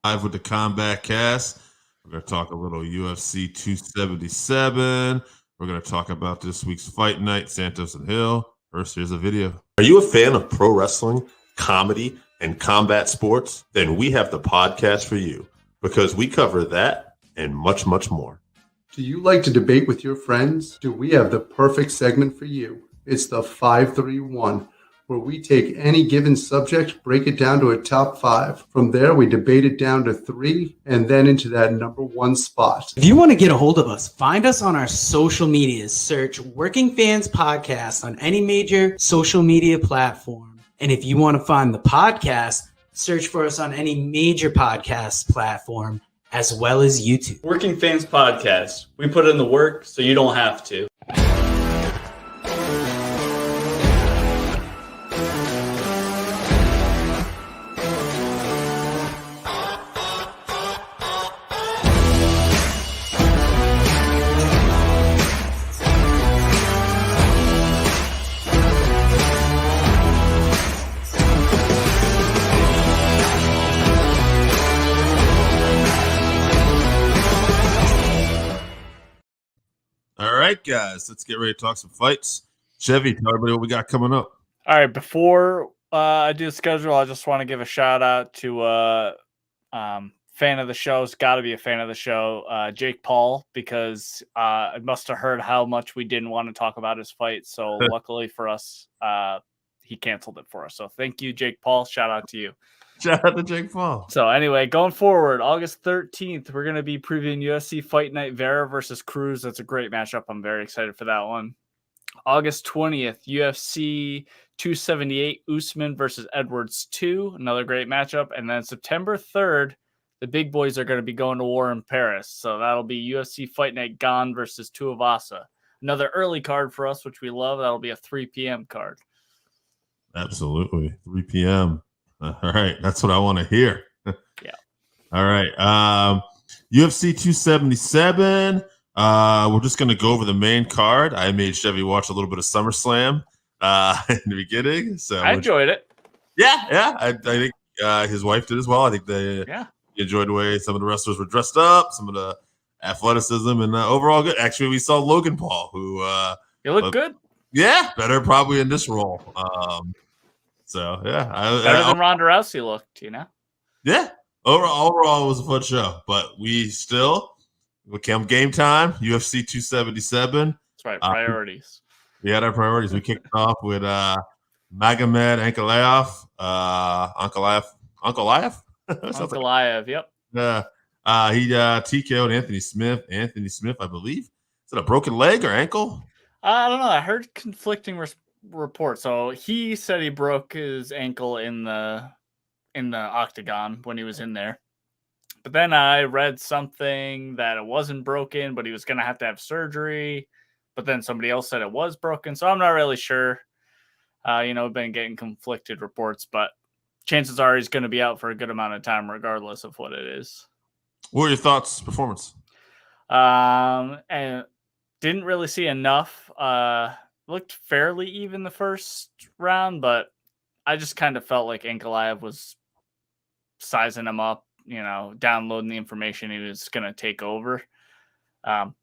Live with the Combatcast. We're going to talk a little UFC 277. We're going to talk about this week's fight night, Santos and Hill. First, here's a video. Are you a fan of pro wrestling, comedy, and combat sports? Then we have the podcast for you because we cover that and much, much more. Do you like to debate with your friends? Do we have the perfect segment for you? It's the 531, where we take any given subject, break it down to a top 5. From there, we debate it down to 3, and then into that number 1 spot. If you want to get a hold of us, find us on our social medias. Search Working Fans Podcast on any major social media platform. And if you want to find the podcast, search for us on any major podcast platform, as well as YouTube. Working Fans Podcast. We put in the work so you don't have to. Guys, let's get ready to talk some fights. Chevy, tell everybody what we got coming up. All right, before I do the schedule, I just want to give a shout out to fan of the show. It's got to be a fan of the show, Jake Paul, because I must have heard how much we didn't want to talk about his fight. So luckily for us, he canceled it for us. So thank you, Jake Paul. Shout out to you. Shout out to Jake Paul. So anyway, going forward, August 13th, we're going to be previewing UFC Fight Night Vera versus Cruz. That's a great matchup. I'm very excited for that one. August 20th, UFC 278, Usman versus Edwards 2. Another great matchup. And then September 3rd, the big boys are going to be going to war in Paris. So that'll be UFC Fight Night Gane versus Tuivasa. Another early card for us, which we love. That'll be a 3 p.m. card. Absolutely. 3 p.m. All right, that's what I want to hear. Yeah. All right. UFC 277. We're just going to go over the main card. I made Chevy watch a little bit of SummerSlam in the beginning. So I enjoyed it. Yeah. I think his wife did as well. I think they enjoyed the way some of the wrestlers were dressed up, some of the athleticism, and overall good. Actually, we saw Logan Paul, who you look good. Yeah, better probably in this role. So, yeah. Better than Ronda Rousey looked, you know? Yeah. Overall, it was a fun show. But we come game time, UFC 277. That's right, priorities. We had our priorities. We kicked off with Magomed Ankalaev. Ankalaev, yep. He TKO'd Anthony Smith. Anthony Smith, I believe. Is it a broken leg or ankle? I don't know. I heard conflicting report. So he said he broke his ankle in the octagon when he was in there. But then I read something that it wasn't broken, but he was going to have surgery. But then somebody else said it was broken. So I'm not really sure. I've been getting conflicted reports, but chances are he's going to be out for a good amount of time, regardless of what it is. What were your thoughts, performance? And didn't really see enough. Looked fairly even the first round, but I just kind of felt like Ankalaev was sizing him up, downloading the information he was going to take over. That's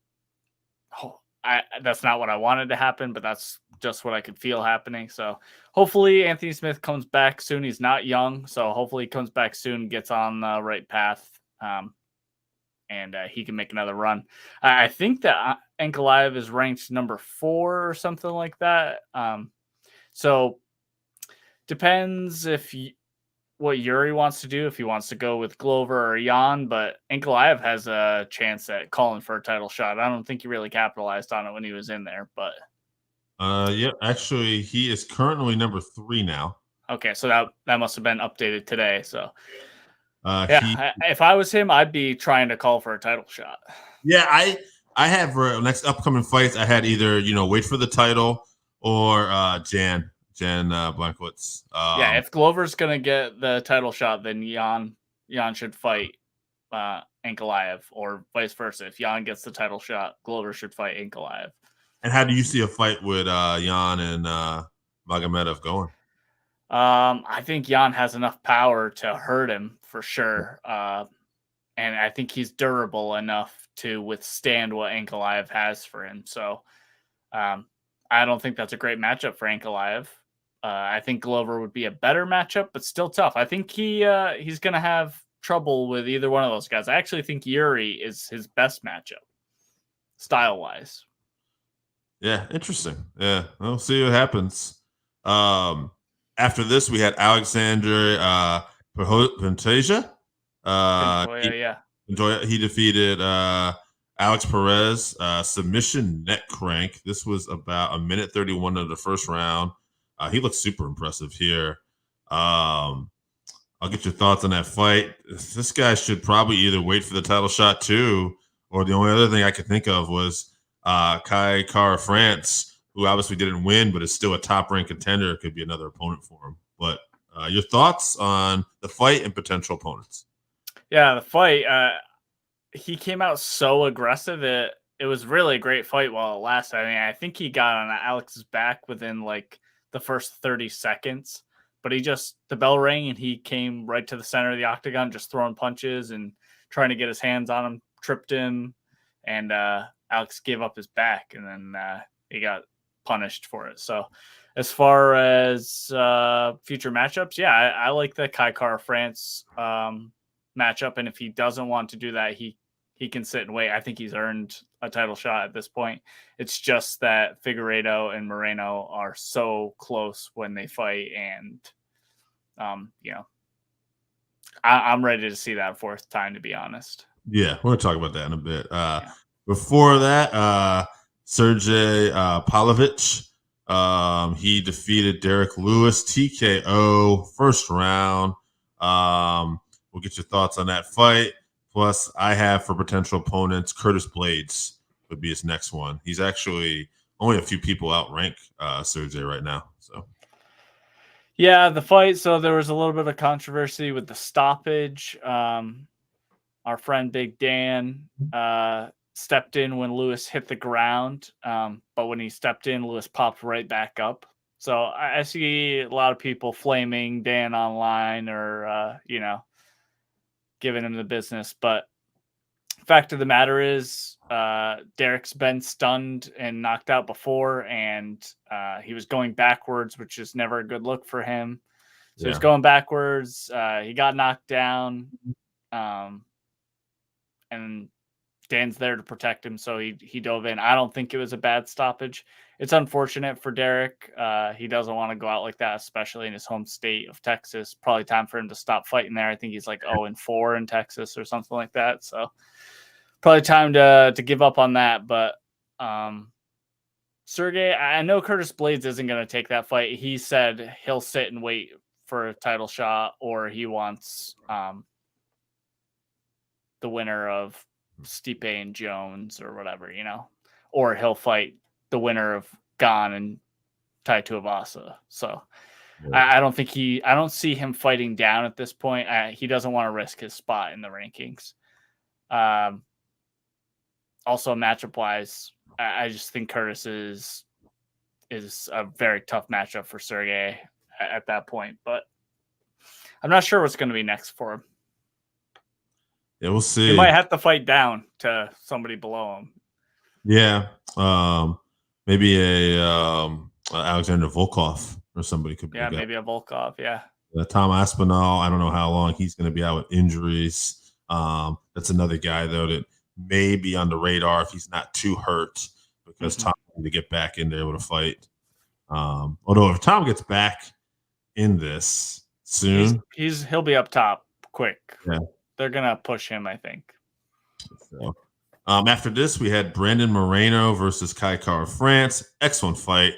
not what I wanted to happen, but that's just what I could feel happening. So hopefully Anthony Smith comes back soon. He's not young, so hopefully he comes back soon, gets on the right path, and he can make another run. I think that Ankalaev is ranked number 4 or something like that. So depends what Yuri wants to do, if he wants to go with Glover or Jan, but Ankalaev has a chance at calling for a title shot. I don't think he really capitalized on it when he was in there, but actually he is currently number 3 now. Okay, so that must have been updated today. So if I was him, I'd be trying to call for a title shot. Yeah, I have next upcoming fights. I had either wait for the title or Jan Blachowicz. If Glover's gonna get the title shot, then Jan should fight Ankalaev, or vice versa. If Jan gets the title shot, Glover should fight Ankalaev. And how do you see a fight with Jan and Magomedov going? I think Jan has enough power to hurt him for sure. And I think he's durable enough to withstand what Ankalaev has for him. So I don't think that's a great matchup for Ankalaev. I think Glover would be a better matchup, but still tough. I think he's going to have trouble with either one of those guys. I actually think Yuri is his best matchup, style-wise. Yeah, interesting. Yeah, we'll see what happens. After this, we had Alexander Pantoja. He defeated Alex Perez, submission neck crank. This was about a minute 31 of the first round. He looks super impressive here. I'll get your thoughts on that fight. This guy should probably either wait for the title shot too, or the only other thing I could think of was Kai Kara France, who obviously didn't win, but is still a top-ranked contender. It could be another opponent for him. But your thoughts on the fight and potential opponents? Yeah, the fight. He came out so aggressive. It was really a great fight while it lasted. I mean, I think he got on Alex's back within like the first 30 seconds, but the bell rang and he came right to the center of the octagon, just throwing punches and trying to get his hands on him, tripped him, and Alex gave up his back, and then he got punished for it. So as far as future matchups, yeah, I like the Kai Kara France matchup, and if he doesn't want to do that, he can sit and wait. I think he's earned a title shot at this point. It's just that Figueiredo and Moreno are so close when they fight, and I'm ready to see that fourth time, to be honest. Yeah, we're gonna talk about that in a bit. Before that, Sergey Pavlovich, he defeated Derek Lewis TKO first round. We'll get your thoughts on that fight. Plus, I have for potential opponents, Curtis Blades would be his next one. He's actually only a few people outrank Sergey right now. So, yeah, the fight. So there was a little bit of controversy with the stoppage. Our friend Big Dan stepped in when Lewis hit the ground, but when he stepped in, Lewis popped right back up. So I see a lot of people flaming Dan online or giving him the business, but fact of the matter is Derek's been stunned and knocked out before, and he was going backwards, which is never a good look for him. So he's going backwards. He got knocked down, and Dan's there to protect him, so he dove in. I don't think it was a bad stoppage. It's unfortunate for Derek. He doesn't want to go out like that, especially in his home state of Texas. Probably time for him to stop fighting there. I think he's like 0-4 in Texas or something like that. So probably time to give up on that. But Sergey, I know Curtis Blades isn't going to take that fight. He said he'll sit and wait for a title shot, or he wants the winner of Stipe and Jones or whatever, or he'll fight the winner of Gane and Tai Tuivasa. So I don't see him fighting down at this point. He doesn't want to risk his spot in the rankings. Also matchup wise, I just think Curtis is a very tough matchup for Sergey at that point, but I'm not sure what's going to be next for him. Yeah, we'll see. He might have to fight down to somebody below him. Yeah. Maybe a Alexander Volkov or somebody could be. Yeah, maybe a Volkov. Yeah. Tom Aspinall. I don't know how long he's going to be out with injuries. That's another guy though that may be on the radar if he's not too hurt, because Tom needs to get back in there with a fight. Although if Tom gets back in this soon, he'll be up top quick. Yeah. They're gonna push him, I think. So, after this, we had Brandon Moreno versus Kai Kara France. Excellent fight.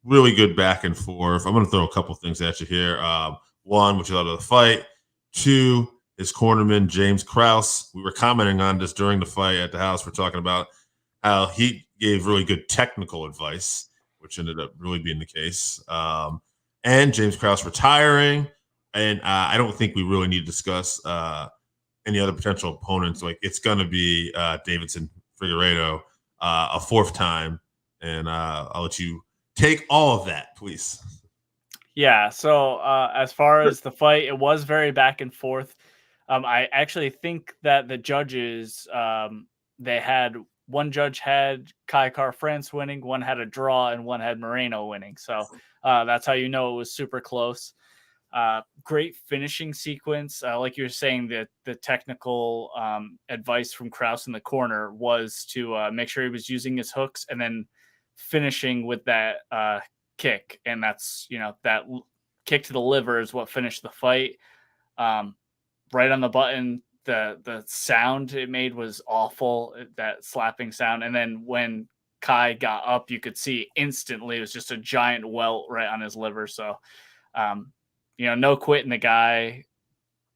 Really good back and forth. I'm going to throw a couple things at you here. One, what you thought of the fight. Two, his cornerman, James Krauss. We were commenting on this during the fight at the house. We're talking about how he gave really good technical advice, which ended up really being the case. And James Krauss retiring. And I don't think we really need to discuss any other potential opponents. Like, it's going to be Davidson Figueiredo a fourth time. And I'll let you take all of that, please. Yeah, so as far as the fight, it was very back and forth. I actually think that the judges, they had one judge had Kai Car-France winning, one had a draw, and one had Moreno winning. So that's how you know it was super close. Great finishing sequence. Like you were saying, the technical advice from Krauss in the corner was to make sure he was using his hooks and then finishing with that kick. And that's, that kick to the liver is what finished the fight. Right on the button. The sound it made was awful, that slapping sound. And then when Kai got up, you could see instantly it was just a giant welt right on his liver. So, no quitting the guy.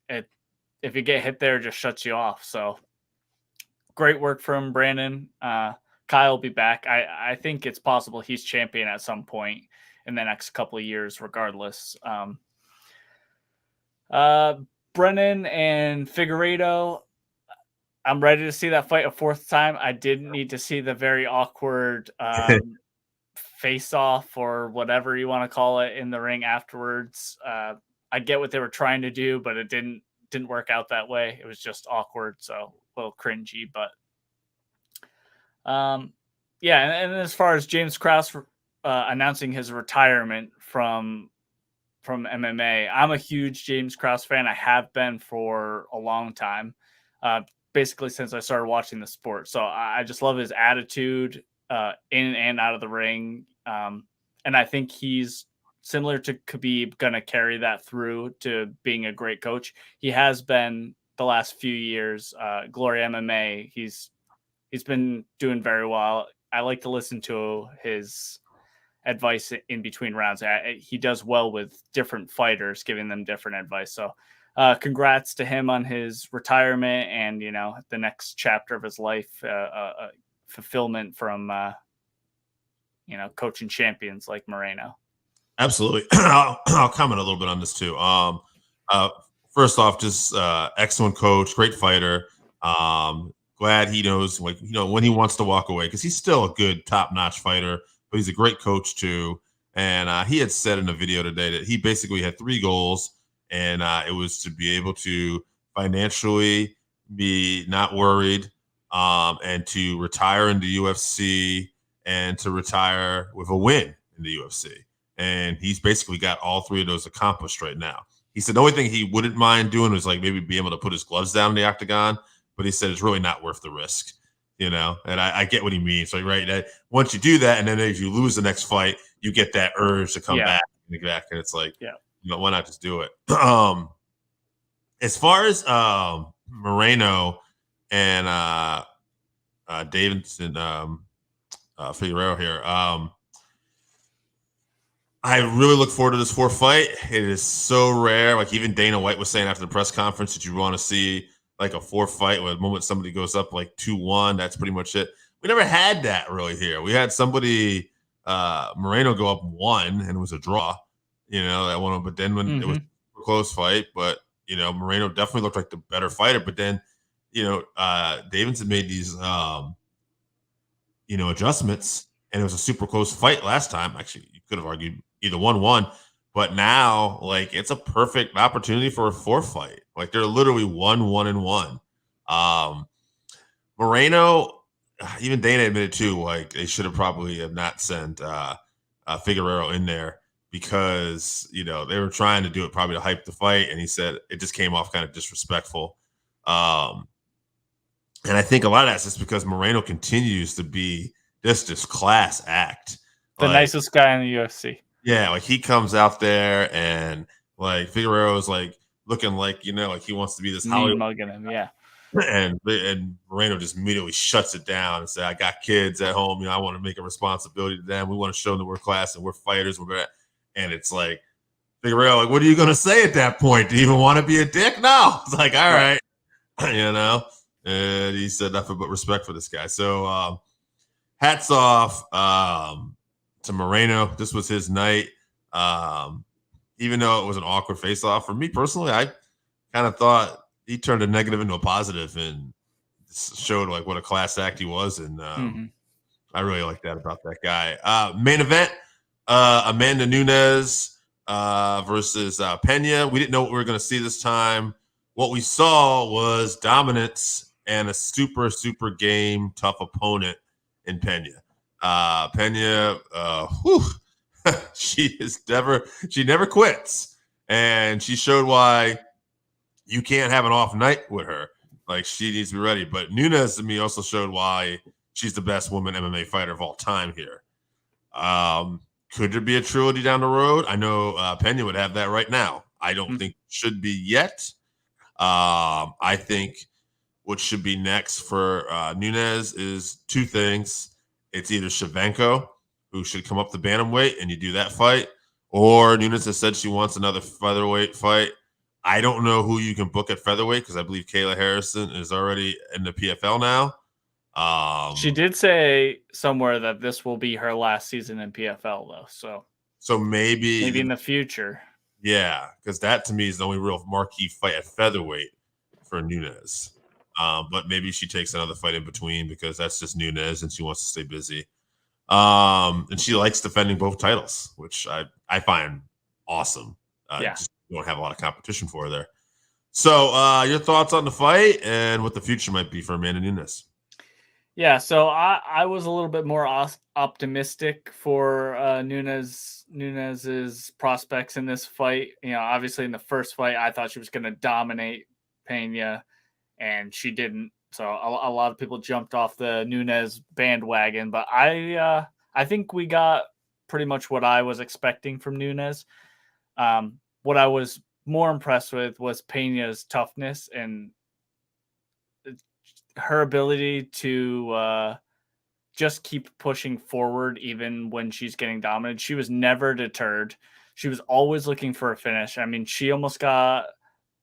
If you get hit there, it just shuts you off. So great work from Brandon. Kai will be back. I think it's possible he's champion at some point in the next couple of years, regardless. Brennan and Figueiredo, I'm ready to see that fight a fourth time. I didn't need to see the very awkward face-off or whatever you want to call it in the ring afterwards. I get what they were trying to do, but it didn't work out that way. It was just awkward, so a little cringy. But and as far as James Krause announcing his retirement from MMA, I'm a huge James Krause fan. I have been for a long time, basically since I started watching the sport. So I just love his attitude in and out of the ring. And I think he's similar to Khabib, going to carry that through to being a great coach. He has been the last few years. Glory MMA, he's been doing very well. I like to listen to his advice in between rounds. He does well with different fighters, giving them different advice. So congrats to him on his retirement and, the next chapter of his life, fulfillment from, coaching champions like Moreno. Absolutely. I'll comment a little bit on this too. First off, just excellent coach, great fighter. Glad he knows, when he wants to walk away, because he's still a good top-notch fighter, but he's a great coach too. And he had said in a video today that he basically had 3 goals, and it was to be able to financially be not worried, and to retire in the UFC, and to retire with a win in the UFC. And he's basically got all 3 of those accomplished right now. He said the only thing he wouldn't mind doing was maybe be able to put his gloves down in the octagon, but he said it's really not worth the risk, and I get what he means. So, right, that once you do that, and then if you lose the next fight, you get that urge to come back, and it's like, why not just do it? As far as Moreno and Davidson Figueiredo here, I really look forward to this 4th fight. It is so rare. Even Dana White was saying after the press conference that you want to see a 4th fight where the moment somebody goes up 2-1, that's pretty much it. We never had that really here. We had somebody, Moreno, go up 1 and it was a draw, that one. But then when it was a close fight, but Moreno definitely looked like the better fighter. But then, Davidson made these, adjustments, and it was a super close fight last time. Actually, you could have argued either 1-1, but now it's a perfect opportunity for a 4th fight. They're literally 1-1-1. Moreno, even Dana admitted too, they should have probably have not sent Figueiredo in there, because they were trying to do it probably to hype the fight, and he said it just came off kind of disrespectful. And I think a lot of that's just because Moreno continues to be this class act. The nicest guy in the UFC. Yeah, he comes out there and Figueiredo is looking he wants to be this Hollywood mugging him, yeah. And Moreno just immediately shuts it down and says, I got kids at home, I want to make a responsibility to them. We want to show them that we're class and we're fighters. And it's Figueiredo, what are you gonna say at that point? Do you even want to be a dick? No. It's all right. And he said nothing but respect for this guy. So hats off to Moreno. This was his night. Even though it was an awkward face-off, for me personally, I kind of thought he turned a negative into a positive and showed what a class act he was. And I really like that about that guy. Main event, Amanda Nunes versus Pena. We didn't know what we were going to see this time. What we saw was dominance and a super, super game, tough opponent in Pena. Pena, she never quits. And she showed why you can't have an off night with her. Like, she needs to be ready. But Nunes, to me, also showed why she's the best woman MMA fighter of all time here. Could there be a trilogy down the road? I know Pena would have that right now. I don't think it should be yet. I think what should be next for Nunes is two things. It's either Shevchenko, who should come up to bantamweight, and you do that fight, or Nunes has said she wants another featherweight fight. I don't know who you can book at featherweight because I believe Kayla Harrison is already in the PFL now. She did say somewhere that this will be her last season in PFL, though. So maybe in the future. Yeah, because that to me is the only real marquee fight at featherweight for Nunes. But maybe she takes another fight in between because that's just Nunes and she wants to stay busy. And she likes defending both titles, which I find awesome. Just don't have a lot of competition for her there. So your thoughts on the fight and what the future might be for Amanda Nunes? Yeah, so I was a little bit more optimistic for Nunes's prospects in this fight. You know, obviously in the first fight, I thought she was going to dominate Pena, and she didn't. So a lot of people jumped off the Nunes bandwagon, but I think we got pretty much what I was expecting from Nunes. What I was more impressed with was Pena's toughness and her ability to just keep pushing forward even when she's getting dominated. She was never deterred. She was always looking for a finish. I mean, she almost got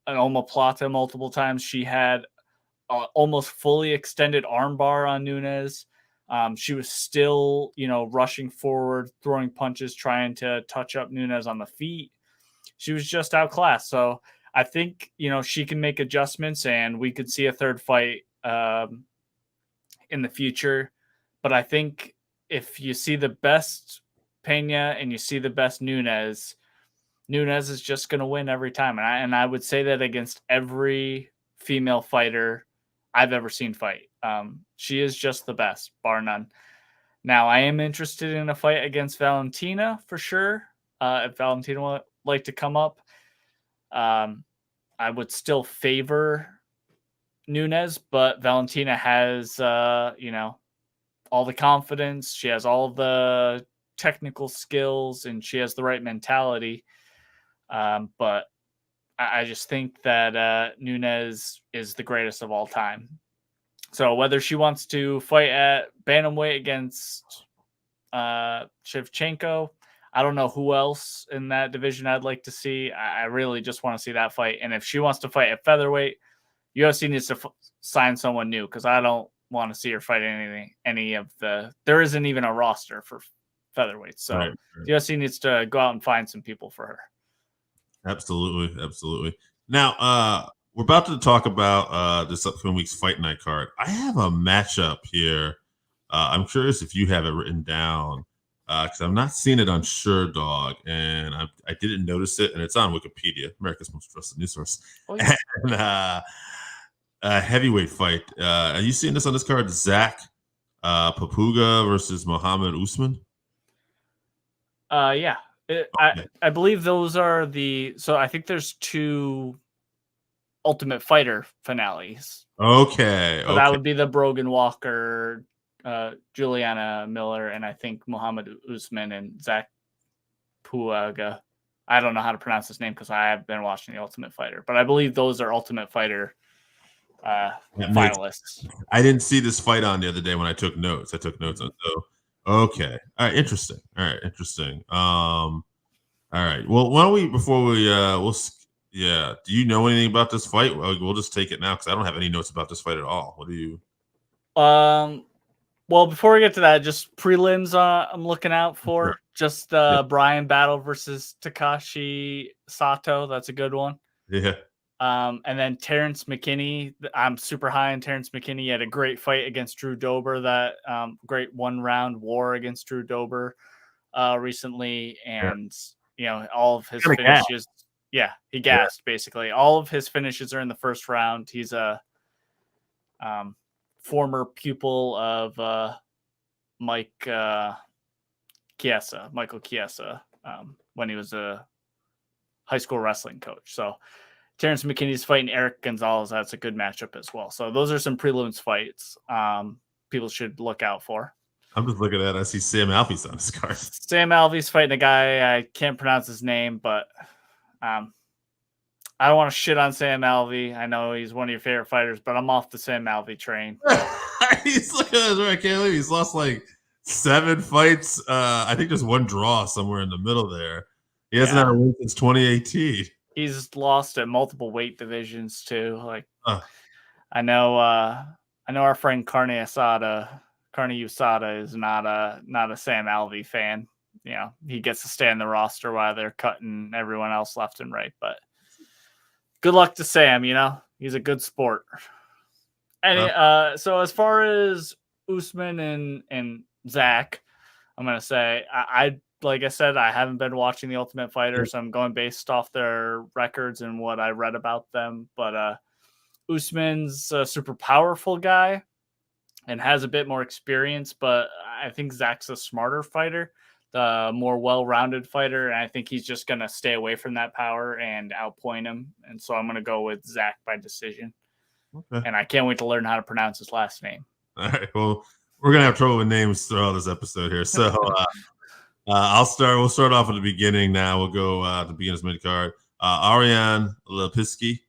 an omoplata multiple times. She had almost fully extended armbar on Nunes. She was still, rushing forward, throwing punches, trying to touch up Nunes on the feet. She was just outclassed. So I think, she can make adjustments and we could see a third fight in the future. But I think if you see the best Pena and you see the best Nunes is just going to win every time. And I would say that against every female fighter I've ever seen fight. She is just the best, bar none. Now, I am interested in a fight against Valentina for sure. If Valentina would like to come up, I would still favor Nunes, but Valentina has, all the confidence. She has all the technical skills and she has the right mentality. But I just think that Nunes is the greatest of all time. So whether she wants to fight at bantamweight against Shevchenko, I don't know who else in that division I'd like to see. I really just want to see that fight. And if she wants to fight at featherweight, UFC needs to sign someone new because I don't want to see her fight any of the. There isn't even a roster for featherweight, so right. UFC needs to go out and find some people for her. Absolutely. Now, we're about to talk about this upcoming week's Fight Night card. I have a matchup here. I'm curious if you have it written down because I've not seen it on SureDog, and I didn't notice it, and it's on Wikipedia, America's most trusted news source. Oh, yeah. And, heavyweight fight. Are you seeing this on this card? Zac Pauga versus Mohammed Usman? Yeah. I believe those are so I think there's 2 Ultimate Fighter finales. Okay. So that would be the Brogan Walker, Juliana Miller, and I think Mohammed Usman and Zac Pauga. I don't know how to pronounce his name because I have been watching the Ultimate Fighter, but I believe those are Ultimate Fighter finalists. I didn't see this fight on the other day when I took notes. So okay. All right, interesting. All right. Well, why don't we do you know anything about this fight? We'll just take it now because I don't have any notes about this fight at all. What do you well, before we get to that, just prelims I'm looking out for. Sure. Just Brian Battle versus Takashi Sato. That's a good one. Yeah. And then Terence McKinney. I'm super high on Terence McKinney. He had a great fight against Drew Dober, that great 1-round war against Drew Dober recently. And all of his finishes. Yeah, he gassed basically. All of his finishes are in the first round. He's a former pupil of Michael Chiesa, when he was a high school wrestling coach. So Terence McKinney's fighting Eric Gonzalez. That's a good matchup as well. So those are some prelims fights people should look out for. I'm just looking at it. I see Sam Alvey's on his card. Sam Alvey's fighting a guy. I can't pronounce his name, but I don't want to shit on Sam Alvey. I know he's one of your favorite fighters, but I'm off the Sam Alvey train. He's looking at I can't believe he's lost like 7 fights. I think there's 1 draw somewhere in the middle there. He hasn't had a win since 2018. He's lost at multiple weight divisions too. Like I know our friend Carne USADA is not a Sam Alvey fan. He gets to stay on the roster while they're cutting everyone else left and right. But good luck to Sam. He's a good sport. And so as far as Usman and Zach, I'm gonna say like I said, I haven't been watching The Ultimate Fighter, so I'm going based off their records and what I read about them. But Usman's a super powerful guy and has a bit more experience, but I think Zach's a smarter fighter, the more well-rounded fighter, and I think he's just going to stay away from that power and outpoint him. And so I'm going to go with Zach by decision. Okay. And I can't wait to learn how to pronounce his last name. All right. Well, we're going to have trouble with names throughout this episode here. So we'll start off at the beginning now. We'll go to the beginner's mid-card. Ariane Lipski.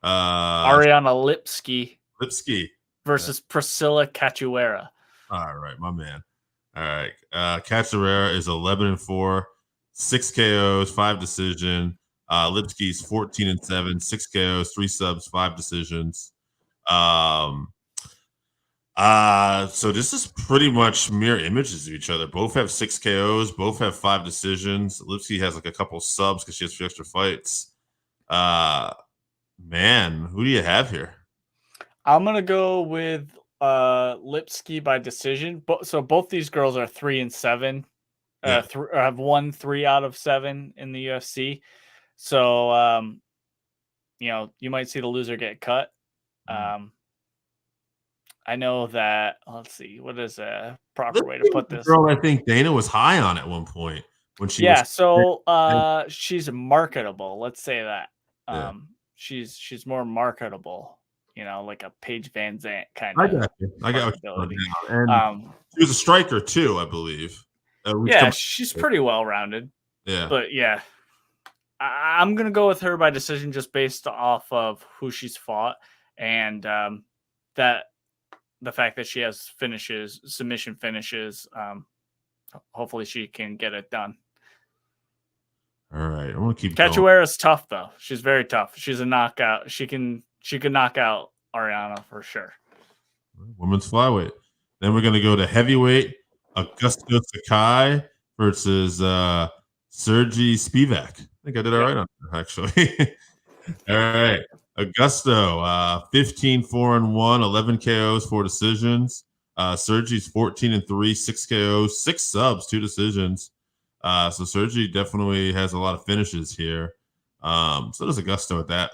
Ariana Lipski versus Priscilla Cachoeira. All right, my man. All right. Cachoeira is 11-4, 6 KOs, 5 decision. Lipski's 14-7, 6 KOs, 3 subs, 5 decisions. So this is pretty much mirror images of each other. Both have 6 KOs, both have 5 decisions. Lipski has like a couple subs because she has 3 extra fights. Man, who do you have here? I'm gonna go with Lipski by decision. So both these girls are 3-7. Have won 3 out of 7 in the UFC. So you might see the loser get cut. I know that. Let's see. What is a proper way to put this? Girl, I think Dana was high on at one point when she. So she's marketable. Let's say that. She's more marketable. Like a Paige Van Zandt kind of. I got you. And she was a striker too, I believe. She's pretty well rounded. Yeah, but I'm gonna go with her by decision just based off of who she's fought and that. The fact that she has submission finishes, hopefully she can get it done. All right, I want to keep. Cachoeira's tough though. She's very tough. She's a knockout. She can knock out Ariana for sure. Women's flyweight. Then we're gonna go to heavyweight. Augusto Sakai versus Sergey Spivak. I think I did all right on her, actually. All right. Augusto, 15-4-1, 11 KOs, 4 decisions. Sergi's 14-3, 6 KOs, 6 subs, 2 decisions. So Sergi definitely has a lot of finishes here. So does Augusto at that.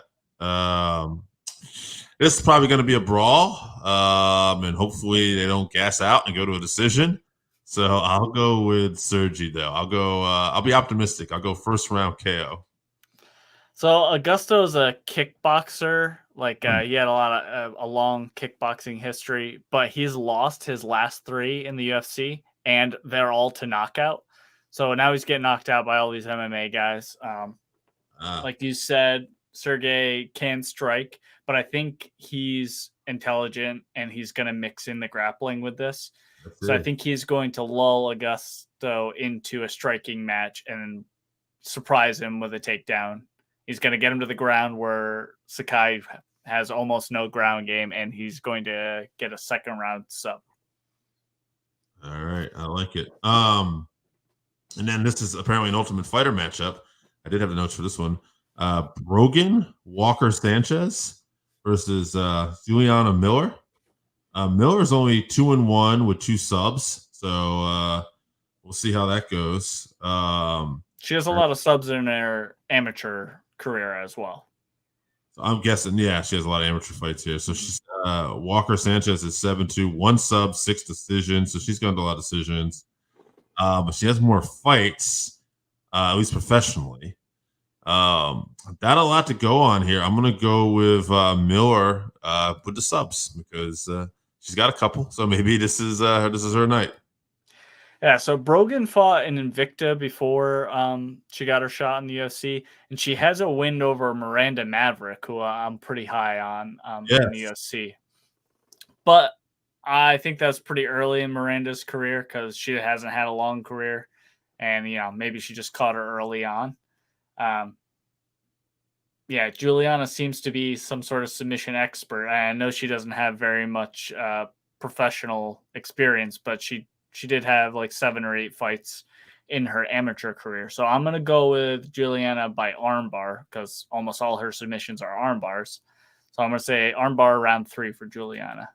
This is probably going to be a brawl, and hopefully they don't gas out and go to a decision. So I'll go with Sergi though. I'll be optimistic. I'll go first round KO. So Augusto's a kickboxer. Like he had a long kickboxing history, but he's lost his last 3 in the UFC, and they're all to knockout. So now he's getting knocked out by all these MMA guys. Like you said, Sergey can strike, but I think he's intelligent and he's going to mix in the grappling with this. So I think he's going to lull Augusto into a striking match and surprise him with a takedown. He's going to get him to the ground where Sakai has almost no ground game, and he's going to get a second round sub. All right. I like it. And then this is apparently an Ultimate Fighter matchup. I did have the notes for this one. Brogan Walker Sanchez versus Juliana Miller. Miller is only 2-1 with 2 subs. So we'll see how that goes. She has a lot of subs in her amateur career as well. So I'm guessing, yeah, she has a lot of amateur fights here. So she's Walker Sanchez is 7-2, 1 sub, 6 decisions. So she's gone to a lot of decisions. But she has more fights, at least professionally. That a lot to go on here. I'm gonna go with Miller with the subs because she's got a couple. So maybe this is her night. Yeah, so Brogan fought in Invicta before she got her shot in the UFC, and she has a win over Miranda Maverick, who I'm pretty high on in the UFC. But I think that's pretty early in Miranda's career because she hasn't had a long career, and maybe she just caught her early on. Yeah, Juliana seems to be some sort of submission expert. I know she doesn't have very much professional experience, but she did have like 7 or 8 fights in her amateur career. So I'm going to go with Juliana by armbar because almost all her submissions are armbars. So I'm going to say armbar round 3 for Juliana.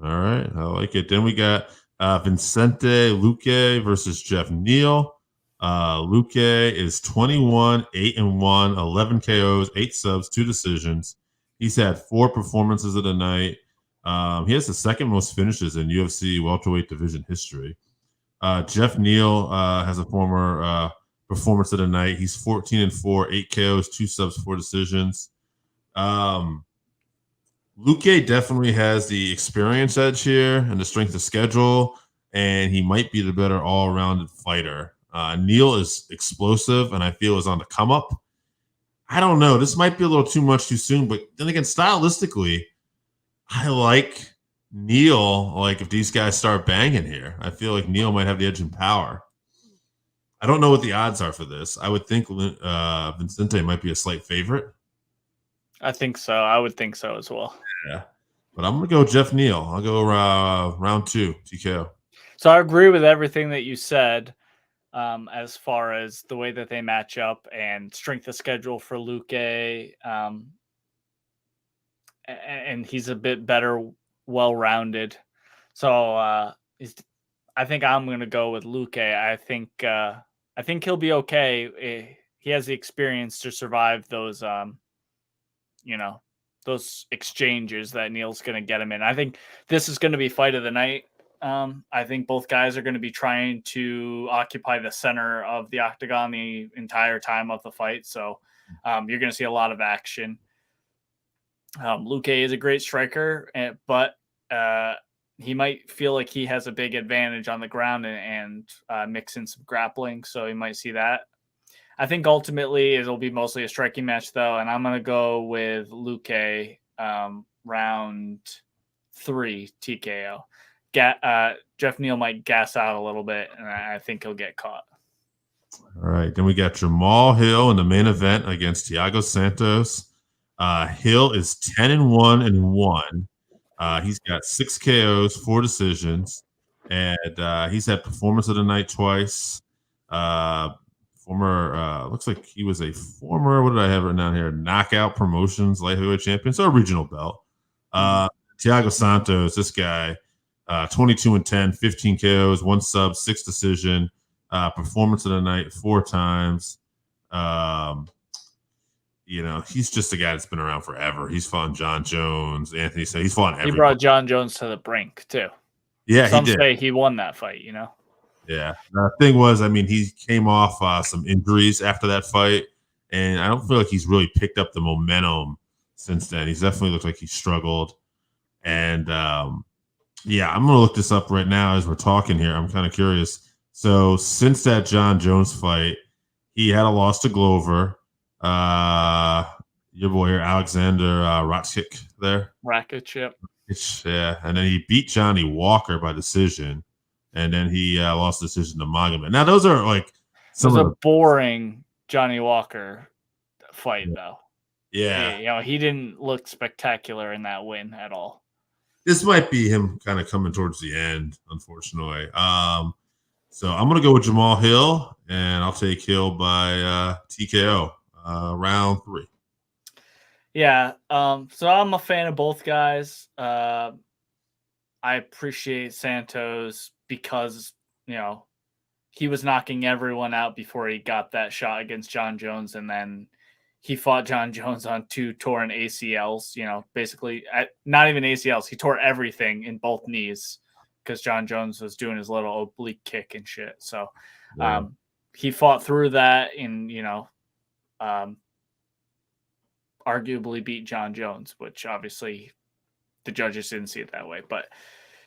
All right. I like it. Then we got Vincente Luque versus Geoff Neal. Luque is 21, 8-1, 11 KOs, 8 subs, 2 decisions. He's had 4 performances of the night. He has the second most finishes in UFC welterweight division history. Geoff Neal has a former performance of the night. He's 14-4, 8 KOs, 2 subs, 4 decisions. Luque definitely has the experience edge here and the strength of schedule, and he might be the better all-rounded fighter. Neal is explosive, and I feel is on the come up. I don't know. This might be a little too much too soon, but then again, stylistically, I like Neal. Like if these guys start banging here, I feel like Neal might have the edge in power. I don't know what the odds are for this. I would think Vincente might be a slight favorite. I think so. I would think so as well. Yeah, but I'm gonna go Geoff Neal. I'll go round 2 TKO. So I agree with everything that you said. As far as the way that they match up and strength of schedule for Luque. And he's a bit better, well-rounded. So I think I'm going to go with Luque. I think he'll be okay. He has the experience to survive those, those exchanges that Neal's going to get him in. I think this is going to be fight of the night. I think both guys are going to be trying to occupy the center of the octagon the entire time of the fight. So you're going to see a lot of action. Luque is a great striker, but he might feel like he has a big advantage on the ground and mix in some grappling. So you might see that. I think ultimately it'll be mostly a striking match, though, and I'm going to go with Luque round 3 TKO. Geoff Neal might gas out a little bit, and I think he'll get caught. All right. Then we got Jamahal Hill in the main event against Thiago Santos. Hill is 10-1 and 1. He's got 6 KOs, 4 decisions, and he's had performance of the night twice. Looks like he was a former, what did I have written down here? Knockout Promotions light heavyweight champion, so a regional belt. Thiago Santos, this guy, 22-10, 15 KOs, 1 sub, 6 decision. Performance of the night 4 times. He's just a guy that's been around forever. He's fought John Jones, Anthony said he's fought everybody. He brought John Jones to the brink too. Yeah, some he did. say he won that fight. Yeah. The thing was, he came off some injuries after that fight, and I don't feel like he's really picked up the momentum since then. He's definitely looked like he struggled. And I'm gonna look this up right now as we're talking here. I'm kind of curious. So since that John Jones fight, he had a loss to Glover. Your boy here, Alexander Rakic there. Rakic, yep. Yeah, and then he beat Johnny Walker by decision, and then he lost decision to Magomed. Now those are like some of the boring Johnny Walker fight, though. Yeah, he didn't look spectacular in that win at all. This might be him kind of coming towards the end, unfortunately. So I'm gonna go with Jamahal Hill, and I'll take Hill by TKO. Round 3. Yeah. So I'm a fan of both guys. I appreciate Santos because, he was knocking everyone out before he got that shot against John Jones, and then he fought John Jones on 2 torn ACLs, basically not even ACLs. He tore everything in both knees because John Jones was doing his little oblique kick and shit. So he fought through that and, arguably beat John Jones, which obviously the judges didn't see it that way, but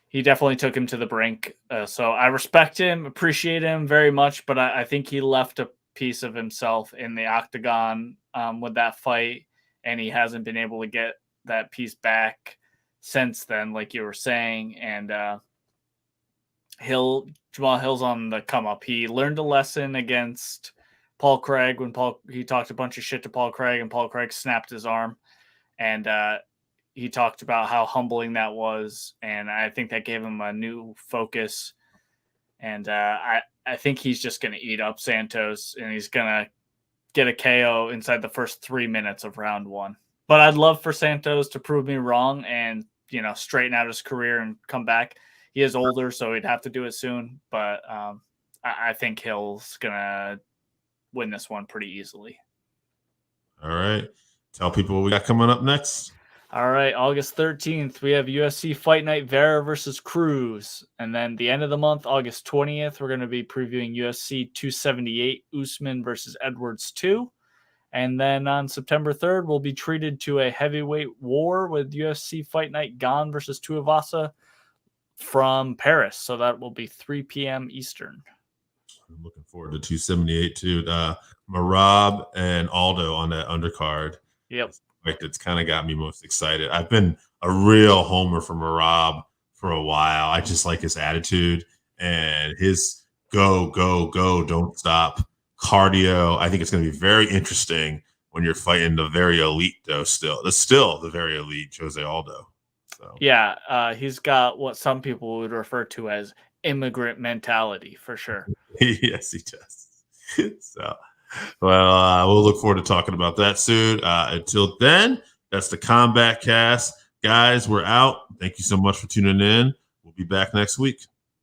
he definitely took him to the brink. So I respect him, appreciate him very much, but I think he left a piece of himself in the octagon with that fight, and he hasn't been able to get that piece back since then, like you were saying. And Jamal Hill's on the come up. He learned a lesson against Paul Craig when he talked a bunch of shit to Paul Craig, and Paul Craig snapped his arm, and he talked about how humbling that was, and I think that gave him a new focus. And I think he's just going to eat up Santos, and he's going to get a KO inside the first 3 minutes of round 1. But I'd love for Santos to prove me wrong and, straighten out his career and come back. He is older, so he'd have to do it soon. But I think Hill's going to win this one pretty easily. All right. Tell people what we got coming up next. All right, August 13th, we have UFC Fight Night Vera versus Cruz. And then the end of the month, August 20th, we're going to be previewing UFC 278, Usman versus Edwards 2. And then on September 3rd, we'll be treated to a heavyweight war with UFC Fight Night Gane versus Tuivasa from Paris. So that will be 3 p.m. Eastern. I'm looking forward to 278 too. Marab and Aldo on that undercard. Yep. It's kind of got me most excited. I've been a real homer for Marab for a while. I just like his attitude and his go, don't stop cardio. I think it's going to be very interesting when you're fighting the very elite, though. Still the very elite Jose Aldo. So yeah, he's got what some people would refer to as immigrant mentality for sure. Yes, he does. So. Well, we'll look forward to talking about that soon. Until then, that's the Combatcast. Guys, we're out. Thank you so much for tuning in. We'll be back next week.